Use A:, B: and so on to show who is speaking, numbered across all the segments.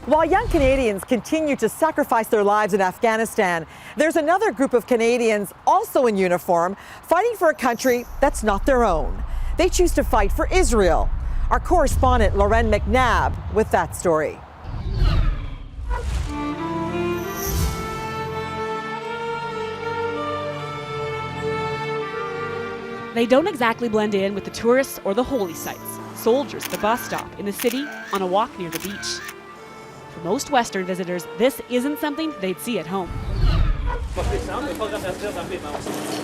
A: While young Canadians continue to sacrifice their lives in Afghanistan, there's another group of Canadians also in uniform fighting for a country that's not their own. They choose to fight for Israel. Our correspondent Mcnabb with that story.
B: They don't exactly blend in with the tourists or the holy sites. Soldiers at the bus stop, in the city, on a walk near the beach. For most Western visitors, this isn't something they'd see at home.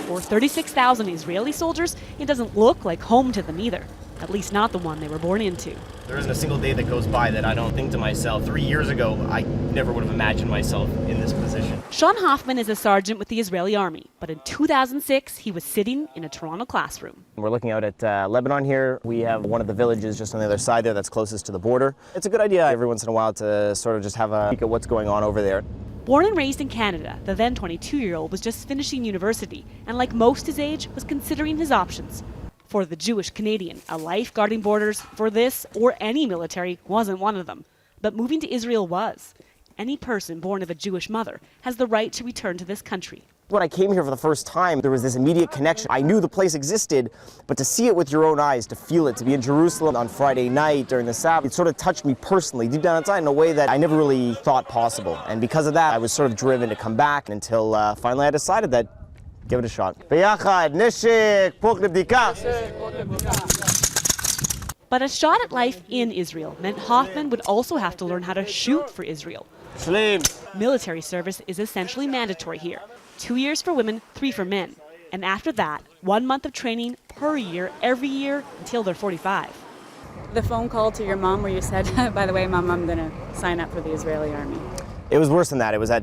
B: For 36,000 Israeli soldiers, it doesn't look like home to them either. At least not the one they were born into.
C: There isn't a single day that goes by that I don't think to myself, 3 years ago, I never would have imagined myself in this position.
B: Sean Hoffman is a sergeant with the Israeli army, but in 2006, he was sitting in a Toronto classroom.
C: We're looking out at Lebanon here. We have one of the villages just on the other side there that's closest to the border. It's a good idea every once in a while to sort of just have a peek at what's going on over there.
B: Born and raised in Canada, the then 22-year-old was just finishing university and, like most his age, was considering his options. For the Jewish Canadian, a life guarding borders for this or any military wasn't one of them. But moving to Israel was. Any person born of a Jewish mother has the right to return to this country.
C: When I came here for the first time, there was this immediate connection. I knew the place existed, but to see it with your own eyes, to feel it, to be in Jerusalem on Friday night during the Sabbath, it sort of touched me personally, deep down inside, in a way that I never really thought possible. And because of that, I was sort of driven to come back until finally I decided that give it a shot.
B: But a shot at life in Israel meant Hoffman would also have to learn how to shoot for Israel. Military service is essentially mandatory here. 2 years for women, 3 for men. And after that, 1 month of training per year, every year, until they're 45.
D: The phone call to your mom where you said, by the way, Mom, I'm going to sign up for the Israeli army.
C: It was worse than that. It was at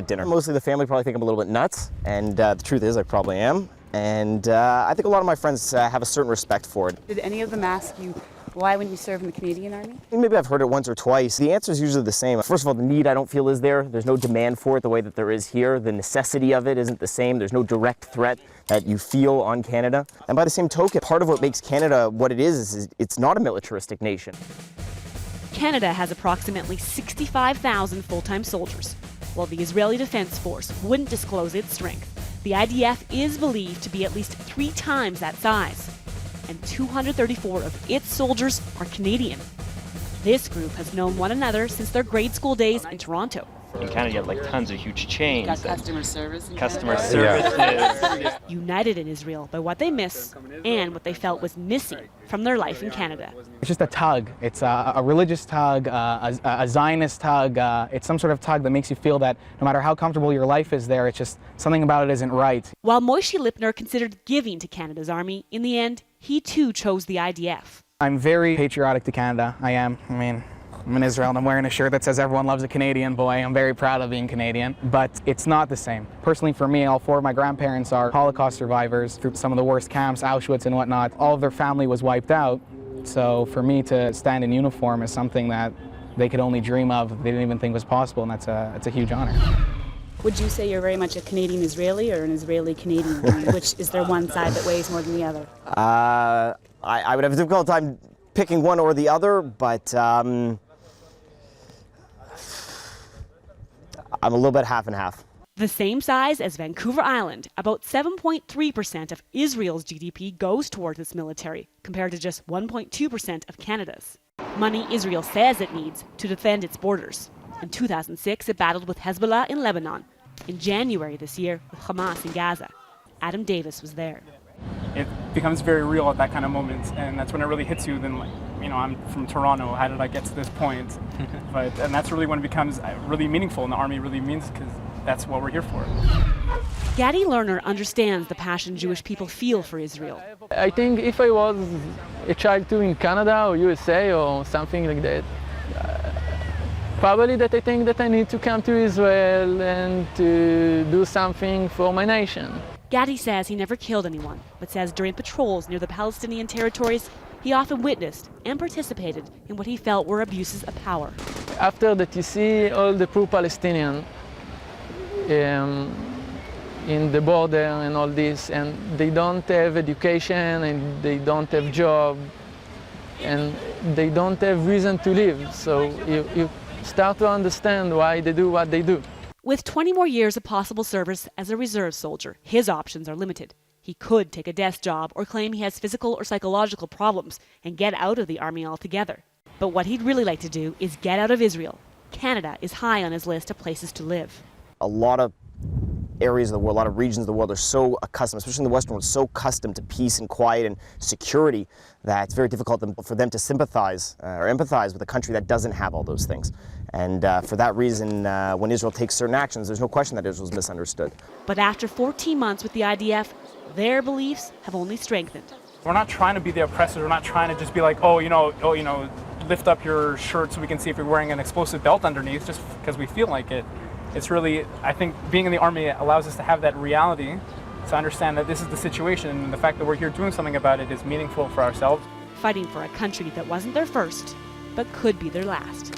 C: dinner. Mostly the family probably think I'm a little bit nuts, and the truth is I probably am. And I think a lot of my friends have a certain respect for it.
D: Did any of them ask you, why wouldn't you serve in the Canadian Army?
C: Maybe I've heard it once or twice. The answer is usually the same. First of all, the need I don't feel is there. There's no demand for it the way that there is here. The necessity of it isn't the same. There's no direct threat that you feel on Canada. And by the same token, part of what makes Canada what it is it's not a militaristic nation.
B: Canada has approximately 65,000 full-time soldiers. While the Israeli Defense Force wouldn't disclose its strength, the IDF is believed to be at least 3 times that size. And 234 of its soldiers are Canadian. This group has known one another since their grade school days in Toronto.
E: In Canada, you have like tons of huge chains.
D: Got customer service.
E: Customer services.
B: United in Israel by what they miss and what they felt was missing from their life in Canada.
F: It's just a tug. It's a religious tug, a Zionist tug. It's some sort of tug that makes you feel that no matter how comfortable your life is there, it's just something about it isn't right.
B: While Moshe Lipner considered giving to Canada's army, in the end, he too chose the IDF.
F: I'm very patriotic to Canada. I am. I mean, I'm in Israel and I'm wearing a shirt that says everyone loves a Canadian boy. I'm very proud of being Canadian, but it's not the same. Personally for me, all 4 of my grandparents are Holocaust survivors through some of the worst camps, Auschwitz and whatnot. All of their family was wiped out. So for me to stand in uniform is something that they could only dream of, they didn't even think was possible, and it's a huge honor.
D: Would you say you're very much a Canadian Israeli or an Israeli Canadian? Which is there one side that weighs more than the other?
C: I would have a difficult time picking one or the other, but I'm a little bit half and half.
B: The same size as Vancouver Island, about 7.3% of Israel's GDP goes towards its military, compared to just 1.2% of Canada's. Money Israel says it needs to defend its borders. In 2006, it battled with Hezbollah in Lebanon. In January this year, with Hamas in Gaza. Adam Davis was there.
G: It becomes very real at that kind of moment, and that's when it really hits you. Then, like, you know, I'm from Toronto. How did I get to this point? And that's really when it becomes really meaningful, and the army really means, because that's what we're here for.
B: Gadi Lerner understands the passion Jewish people feel for Israel.
H: I think if I was a child too in Canada or USA or something like that, probably that I think that I need to come to Israel and to do something for my nation.
B: Gadi says he never killed anyone, but says during patrols near the Palestinian territories, he often witnessed and participated in what he felt were abuses of power.
H: After that, you see all the pro-Palestinian in the border and all this, and they don't have education and they don't have job and they don't have reason to live. So you start to understand why they do what they do.
B: With 20 more years of possible service as a reserve soldier, his options are limited. He could take a desk job or claim he has physical or psychological problems and get out of the army altogether. But what he'd really like to do is get out of Israel. Canada is high on his list of places to live.
C: A lot of areas of the world, a lot of regions of the world are so accustomed, especially in the Western world, so accustomed to peace and quiet and security that it's very difficult for them to sympathize or empathize with a country that doesn't have all those things. And for that reason, when Israel takes certain actions, there's no question that Israel's misunderstood.
B: But after 14 months with the IDF, their beliefs have only strengthened.
G: We're not trying to be the oppressors. We're not trying to just be like, lift up your shirt so we can see if you're wearing an explosive belt underneath just because we feel like it. It's really, I think being in the army allows us to have that reality, to understand that this is the situation, and the fact that we're here doing something about it is meaningful for ourselves.
B: Fighting for a country that wasn't their first, but could be their last.